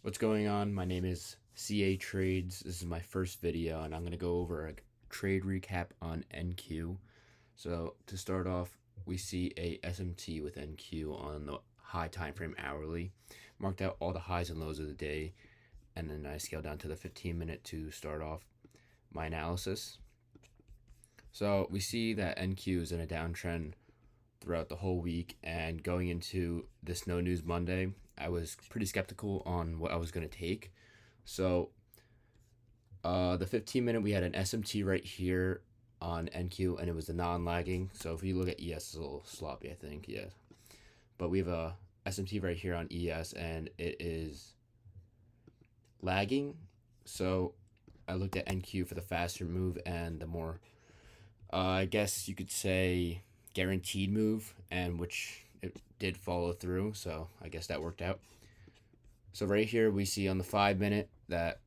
What's going on? My name is CA Trades. This is my first video, and I'm going to go over a trade recap on NQ. So to start off, we see a SMT with NQ on the high time frame hourly, marked out all the highs and lows of the day, and then I scale down to the 15-minute to start off my analysis. So we see that NQ is in a downtrend throughout the whole week, and going into this No News Monday, I was pretty skeptical on what I was going to take. So the 15-minute, we had an SMT right here on NQ, and it was the non-lagging. So if you look at ES, it's a little sloppy, I think, yeah. But we have a SMT right here on ES, and it is lagging. So I looked at NQ for the faster move and the more, I guess you could say, guaranteed move, and which it did follow through. So I guess that worked out. So right here we see on the 5-minute that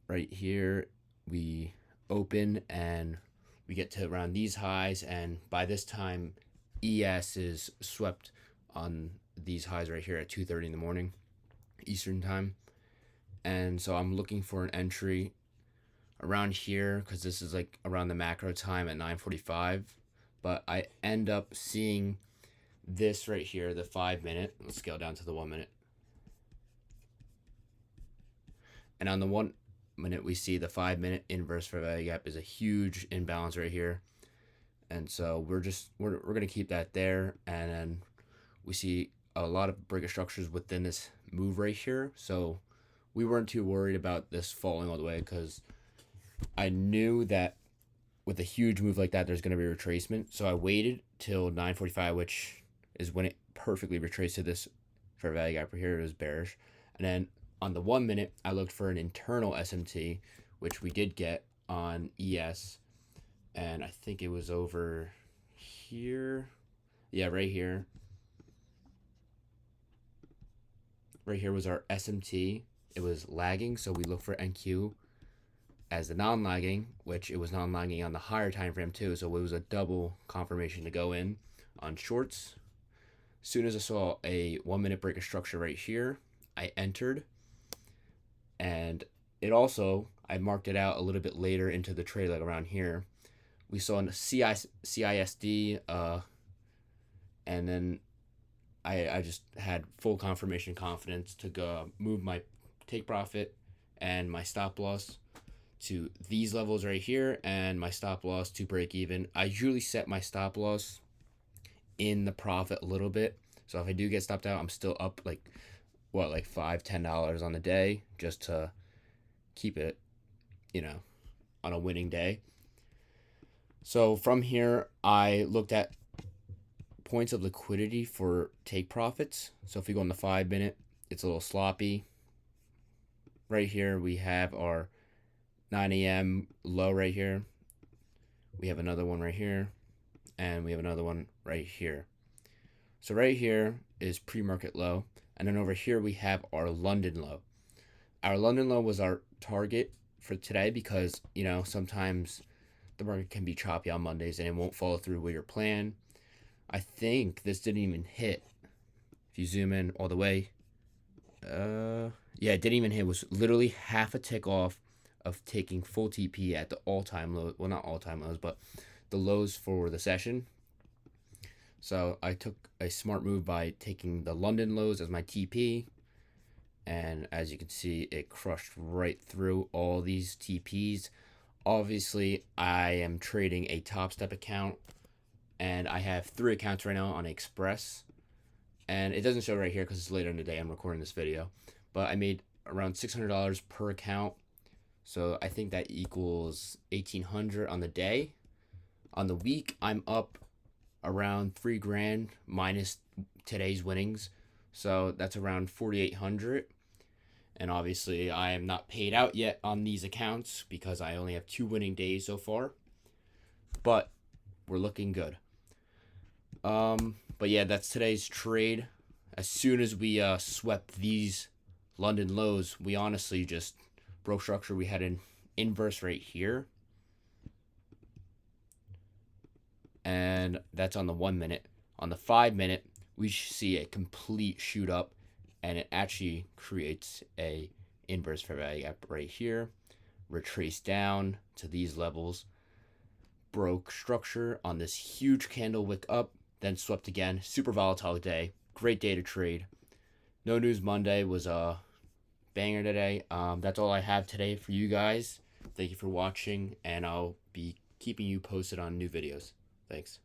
right here we open and we get to around these highs, and by this time ES is swept on these highs right here at 2:30 in the morning Eastern time. And so I'm looking for an entry around here because this is like around the macro time at 9:45, but I end up seeing this right here, the 5-minute. Let's scale down to the 1-minute. And on the 1-minute, we see the 5-minute inverse fair value gap is a huge imbalance right here. And so we're gonna keep that there. And then we see a lot of breakout structures within this move right here. So we weren't too worried about this falling all the way because I knew that with a huge move like that, there's gonna be a retracement. So I waited till 9:45, which is when it perfectly retraced to this fair value gap right here. It was bearish. And then on the 1-minute, I looked for an internal SMT, which we did get on ES, and I think it was over here. Yeah, right here. Right here was our SMT. It was lagging, so we look for NQ as the non-lagging, which it was non-lagging on the higher time frame too, so it was a double confirmation to go in on shorts. As soon as I saw a 1-minute break of structure right here, I entered, and it also, I marked it out a little bit later into the trade, like around here. We saw a CISD, and then I just had full confirmation confidence to go move my take profit and my stop loss to these levels right here, and my stop loss to break even. I usually set my stop loss in the profit a little bit, so if I do get stopped out, I'm still up like $5-10 on the day, just to keep it, you know, on a winning day. So from here, I looked at points of liquidity for take profits. So if we go on the 5-minute, it's a little sloppy. Right here, we have our 9 a.m. low right here. We have another one right here, and we have another one right here. So right here is pre-market low, and then over here we have our London low. Our London low was our target for today because, sometimes the market can be choppy on Mondays and it won't follow through with your plan. I think this didn't even hit. If you zoom in all the way, yeah, it didn't even hit. It was literally half a tick off of taking full TP at the all-time low. Well, not all-time lows, but the lows for the session. So I took a smart move by taking the London lows as my TP, and as you can see, it crushed right through all these TPs. Obviously, I am trading a Top Step account, and I have 3 accounts right now on Express, and it doesn't show right here because it's later in the day. I'm recording this video, but I made around $600 per account, so I think that equals $1,800 on the day. On the week, I'm up around 3 grand minus today's winnings, so that's around 4,800. And obviously, I am not paid out yet on these accounts because I only have 2 winning days so far, but we're looking good. But yeah, that's today's trade. As soon as we swept these London lows, we honestly just broke structure. We had an inverse right here, and that's on the 1-minute. On the 5-minute, we see a complete shoot up, and it actually creates a inverse fair value gap right here. Retraced down to these levels, broke structure on this huge candle wick up, then swept again. Super volatile day. Great day to trade. No News Monday was a banger today. That's all I have today for you guys. Thank you for watching, and I'll be keeping you posted on new videos. Thanks.